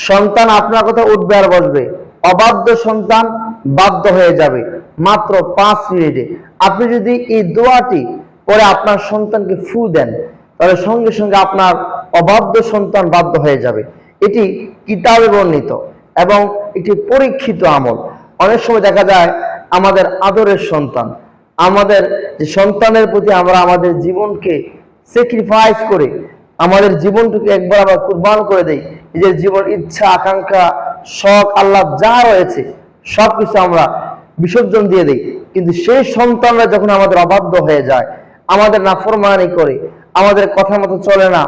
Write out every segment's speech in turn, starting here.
সন্তান আপনার কথা উঠবে আর বসবে, অবাধ্য সন্তান বাধ্য হয়ে যাবে মাত্র 5 মিনিটে। আপনি যদি এই দোয়াটি পরে আপনার সন্তানকে ফু দেন, তাহলে সঙ্গে সঙ্গে আপনার অবাধ্য সন্তান বাধ্য হয়ে যাবে। এটি কিতাবে বর্ণিত এবং এটি পরীক্ষিত আমল। অনেক সময় দেখা যায় আমাদের আদরের সন্তান, আমাদের যে সন্তানের প্রতি আমরা আমাদের জীবনকে স্যাক্রিফাইস করে, আমাদের জীবনটাকে একবার আবার কুরবান করে দেই, নিজের জীবন ইচ্ছা আকাঙ্ক্ষা শখ আল্লাহ যা রয়েছে সবকিছু আমরা বিসর্জন দিয়ে দেই। কিন্তু সেই সন্তানরা যখন আমাদের অবাধ্য হয়ে যায়, আমাদের নাফরমানি করে, আমাদের কথা মতো চলে না,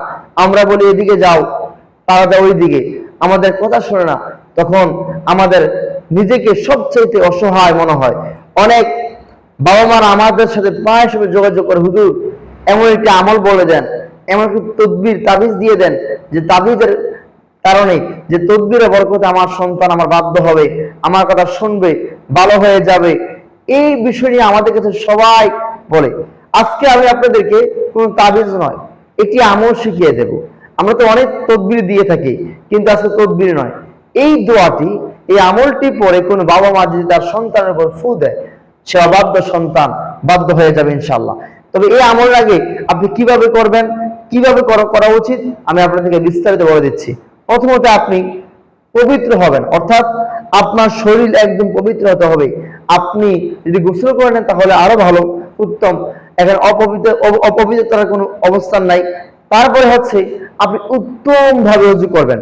আমরা বলি এদিকে যাও, তারা যায় ওই দিকে, আমাদের কথা শোনে না, তখন আমাদের নিজেকে সবচেয়ে অসহায় মনে হয়। অনেক বাবা মারা আমাদের সাথে প্রায় সময় যোগাযোগ করে, হুজুর এমন একটি আমল বলে দেন, এমন একটি তদবির তাবিজ দিয়ে দেন যে তাবিজের কারণে, যে তদবিরের বরকতে আমার সন্তান আমার বাধ্য হবে, আমার কথা শুনবে, ভালো হয়ে যাবে। এই বিষয় নিয়ে আমাদের কাছে সবাই বলে। আজকে আমি আপনাদেরকে কোন তাবিজ নয়, একটি আমল শিখিয়ে দেব। আমরা তো অনেক তদবির দিয়ে থাকি, কিন্তু আজকে তদবির নয়, এই দোয়াটি, এই আমলটি পরে কোনো বাবা মা যদি তার সন্তানের উপর ফু দেয়, সে অবাধ্য সন্তান বাধ্য হয়ে যাবে ইনশাআল্লাহ। তবে এই আমল আগে আপনি কিভাবে করবেন, কিভাবে করা উচিত, আমি আপনাদেরকে বিস্তারিত বলে দিচ্ছি। প্রথমত আপনি পবিত্র হবেন, অর্থাৎ আপনার শরীর একদম পবিত্র হতে হবে। আপনি যদি গোসল করে নেন তাহলে আরো ভালো, উত্তম। এখন অপবিত্রতার কোনো অবস্থান নাই। তারপরে হচ্ছে আপনি উত্তম ভাবে অজু করবেন।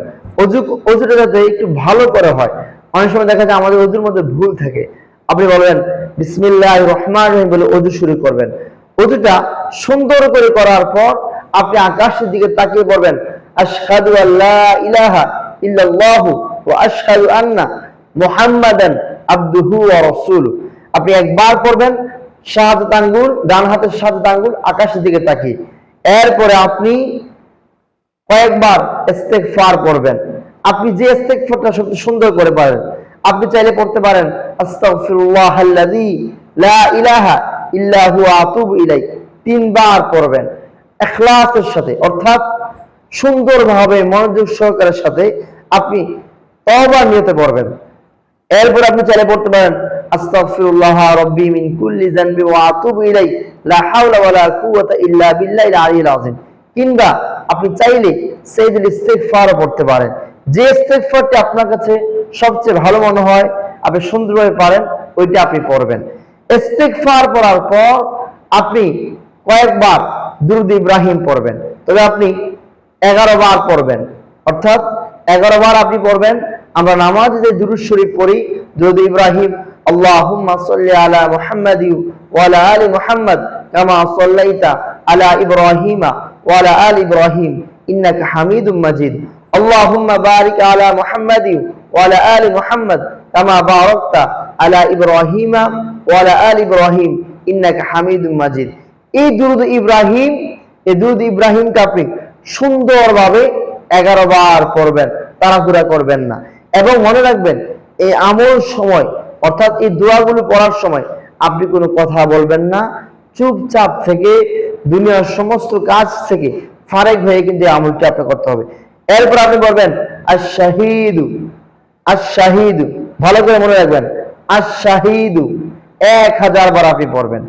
অজুটা যাতে একটু ভালো করে হয়। অনেক সময় দেখা যায় আমাদের অজুর মধ্যে ভুল থাকে। আপনি বলবেন বিসমিল্লাহির রহমানির রহিম বলে অজু শুরু করবেন। অজুটা সুন্দর করে করার পর আপনি আকাশের দিকে তাকিয়ে বলবেন আশহাদু আল্লা ইলাহা ইল্লাল্লাহু ওয়া আশহাদু আন্না মুহাম্মাদান আবদুহু ওয়া রাসূলুহু। আপনি একবার পড়বেন শাহাদাত আঙ্গুল, ডান হাতের শাহাদাত আঙ্গুল আকাশের দিকে তাকিয়ে। এরপরে আপনি কয়েকবার ইস্তেগফার পড়বেন। আপনি যে ইস্তেগফারটা সবচেয়ে সুন্দর করে পারেন, আপনি চাইলে পড়তে পারেন আস্তাগফিরুল্লাহাল্লাযী লা ইলাহা ইল্লা হুয়া আতুবু ইলাইহি। 3 বার পড়বেন ইখলাসের সাথে, অর্থাৎ সুন্দরভাবে মনোযোগ সহকারের সাথে আপনি তওবা নিয়তে পড়বেন। এরপর আপনি চাইলে পড়তে পারেন আস্তাগফিরুল্লাহ রাব্বি মিন কুল্লি যানবি ওয়া আতুবু ইলাইহি লা হাওলা ওয়ালা কুওয়াতা ইল্লা বিল্লাহিল আলিয়্যিল আযীম। কিংবা আপনি চাইলে সাইয়্যিদুল ইস্তিগফারও পড়তে পারেন। যে ইস্তিগফারটি আপনার কাছে সবচেয়ে ভালো মনে হয়, আপনি সুন্দরভাবে পারেন, ওইটা আপনি পড়বেন। ইস্তিগফার পড়ার পর আপনি কয়েকবার দুরূদ ইব্রাহিম পড়বেন। তবে আপনি 11 বার পড়বেন, অর্থাৎ 11 বার আপনি পড়বেন। আমরা নামাজে যে দুরূদ শরীফ পড়ি, দুরূদ ইব্রাহিম, আল্লাহুম্মা সাল্লি আলা মুহাম্মাদি ওয়া আলা আলি মুহাম্মাদ কামা সাল্লাইতা আলা ইব্রাহিমা ওয়া আলা আলি ইব্রাহিম ইন্নাকা হামিদুম মাজিদ। আল্লাহুম্মা বারিক আলা মুহাম্মাদি ওয়া আলা আলি মুহাম্মাদ কামা বারাকতা আলা ইব্রাহিমা ওয়া আলা আলি ইব্রাহিম ইন্নাকা হামিদুম মাজিদ। এই দুরূদ ইব্রাহিম, এই দুরূদ ইব্রাহিমকে আপনি সুন্দরভাবে 11 বার পড়বেন, তাড়াহুড়া করবেন না। এবং মনে রাখবেন এই আমল সময়, অর্থাৎ এই দোয়াগুলো পড়ার সময় আপনি কোনো কথা বলবেন না, চুপচাপ থেকে দুনিয়ার সমস্ত কাজ থেকে ফারেক হয়ে কিন্তু এই আমলটি আপনি করতে হবে। এরপর আপনি বলবেন আশ-শাহীদু, আশ-শাহীদু, ভালো করে মনে রাখবেন আশ-শাহীদু 1000 বার আপনি পড়বেন।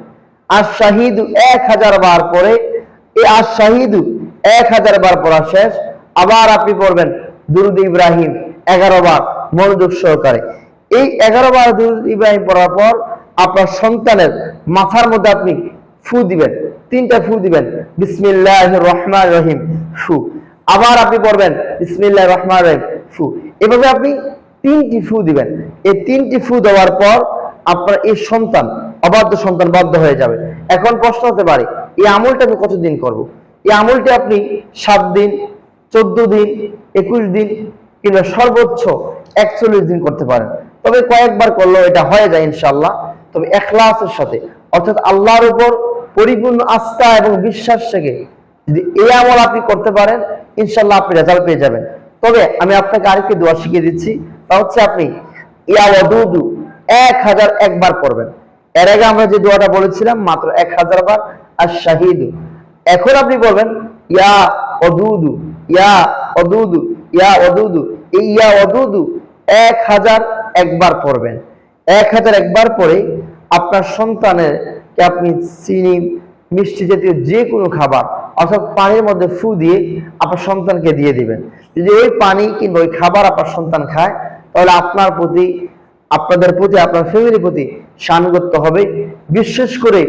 আশ-শাহীদু 1000 বার পরে, এই আশ-শাহীদু 1000 বার পড়া শেষ, আবার আপনি পড়বেন দুরূদ ইব্রাহিম 11 বার মনোযোগ সহকারে। এই 11 বার দুরূদ ইব্রাহিম পড়ার পর আপনার সন্তানের মাথার মধ্যে আপনি ফু দিবেন, 3টা ফু দিবেন, বিসমিল্লাহির রহমানির রহিম ফু। আবার আপনি পড়বেন বিসমিল্লাহির রহমানির রহিম ফু। এভাবে আপনি 3টি ফু দিবেন। এই 3টি ফু দেওয়ার পর আপনার এই সন্তান, অবাধ্য সন্তান বাধ্য হয়ে যাবে। এখন প্রশ্ন হতে পারে এই আমলটা আমি কতদিন করব? এই আমলটি আপনি 7 দিন, 14 দিন, 21 দিন কিংবা সর্বোচ্চ 41 দিন করতে পারেন। তবে কয়েকবার করলেও এটা হয়ে যায় ইনশাআল্লাহ। তবে ইখলাসের সাথে, অর্থাৎ আল্লাহর উপর পরিপূর্ণ আস্থা এবং বিশ্বাস থেকে যদি এই আমল আপনি করতে পারেন, ইনশাআল্লাহ আপনি রেজাল্ট পেয়ে যাবেন। তবে আমি আপনাকে আরেকটি দোয়া শিখিয়ে দিচ্ছি, তা হচ্ছে আপনি ইয়া ওয়াদুদু 1001 বার করবেন। এর আগে আমরা যে দোয়াটা বলেছিলাম মাত্র 1000 বার, আশ-শাহীদু। এখন আপনি বলবেন ইয়া ওয়াদুদু, ইয়া ওয়াদুদু, ইয়া ওয়াদুদু এই ইয়া ওয়াদুদু 1001 পড়বেন। 1001 পরে আপনার সন্তানের আপনি চিনি, মিষ্টি জাতীয় যে কোনো খাবার অর্থাৎ পানির মধ্যে ফু দিয়ে আপনার সন্তানকে দিয়ে দিবেন। যদি ওই পানি কিংবা ওই খাবার আপনার সন্তান খায়, তাহলে আপনার প্রতি, আপনাদের প্রতি, আপনার ফ্যামিলির প্রতি সানুগত্য হবে। বিশেষ করে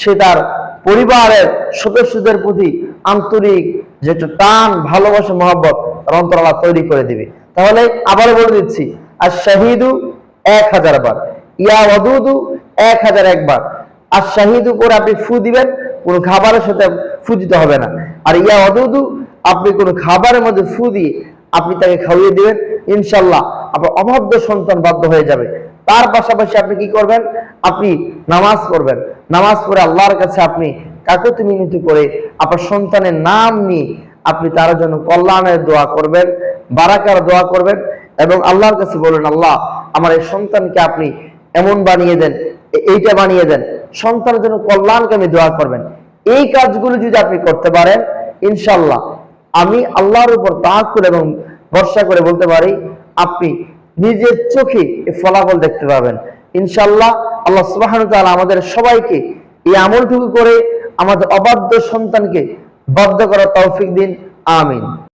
সে তার পরিবারের সদস্যদের প্রতি আন্তরিক যে টান, ভালোবাসা, মহব্বত তার অন্তর আল্লাহ তৈরি করে দিবে। তাহলে আবারও বলে দিচ্ছি, আর শাহিদু 1000 বার, ইয়া ওয়াদুদু 1001 বার। আর শাহিদু করে আপনি ফু দিবেন, কোনো খাবারের সাথে ফু দিতে হবে না। আর ইয়া ওয়াদুদু আপনি কোনো খাবারের মধ্যে ফু দিয়ে আপনি তাকে খাইয়ে দিবেন, ইনশাআল্লাহ আপনার অবাধ্য সন্তান বাধ্য হয়ে যাবে। তার পাশাপাশি আপনি কি করবেন, আপনি নামাজ পড়বেন। নামাজ পড়ে আল্লাহর কাছে আপনি কাকুতি মিনতি করে আপনার সন্তানের নাম নিয়ে আপনি তার জন্য কল্যাণের দোয়া করবেন, বারাকার দোয়া করবেন এবং আল্লাহর কাছে বলবেন, আল্লাহ আমার এই সন্তানকে আপনি এমন বানিয়ে দেন, এইটা বানিয়ে দেন। সন্তানের জন্য কল্যাণকামী দোয়া করবেন। এই কাজগুলো যদি আপনি করতে পারেন, ইনশাআল্লাহ আমি আল্লাহর উপর তাওয়াক্কুল এবং ভরসা করে বলতে পারি, আপনি নিজের চোখে এই ফলাফল দেখতে পাবেন ইনশাআল্লাহ। আল্লাহ সুবহানাহু ওয়া তাআলা আমাদের সবাইকে এই আমলটুকু করে আমাদের অবাধ্য সন্তানকে বাধ্য করার তৌফিক দিন। আমিন।